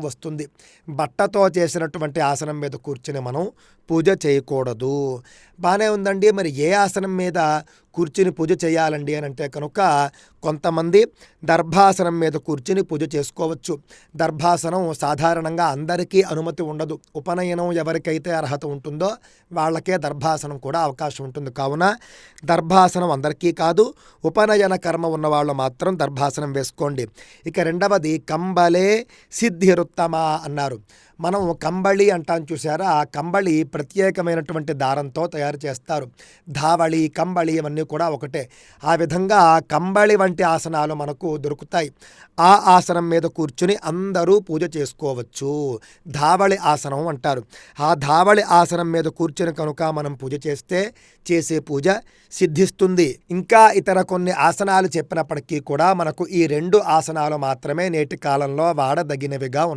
వస్తుంది. బట్టతో చేసినటువంటి ఆసనం మీద కూర్చొని మనం పూజ చేయకూడదు. బానే ఉందండి. మరి ఏ ఆసనం మీద కూర్చుని పూజ చేయాలండి అని అంటే కనుక కొంతమంది దర్భాసనం మీద కూర్చుని పూజ చేసుకోవచ్చు. దర్భాసనం సాధారణంగా అందరికీ అనుమతి ఉండదు. ఉపనయనం ఎవరికైతే అర్హత ఉంటుందో వాళ్ళకే దర్భాసనం కూడా అవకాశం ఉంటుంది. కావున దర్భాసనం అందరికీ కాదు, ఉపనయన కర్మ ఉన్నవాళ్ళు మాత్రం దర్భాసనం వేసుకోండి. ఇక రెండవది కంబలే సిద్ధిరుత్తమ అన్నారు. మనం కంబళి అంటాం చూసారా, ఆ కంబళి ప్రత్యేకమైనటువంటి దారంతో తయారు చేస్తారు. ధావళి, కంబళి ఇవన్నీ కూడా ఒకటే. ఆ విధంగా కంబళి వంటి ఆసనాలు మనకు దొరుకుతాయి. ఆ ఆసనం మీద కూర్చుని అందరూ పూజ చేసుకోవచ్చు. ధావళి ఆసనం అంటారు. ఆ ధావళి ఆసనం మీద కూర్చుని కనుక మనం పూజ చేస్తే చేసే పూజ సిద్ధిస్తుంది. ఇంకా ఇతర కొన్ని ఆసనాలు చెప్పినప్పటికీ కూడా మనకు ఈ 2 ఆసనాలు మాత్రమే నేటి కాలంలో వాడదగినవిగా ఉన్నాయి.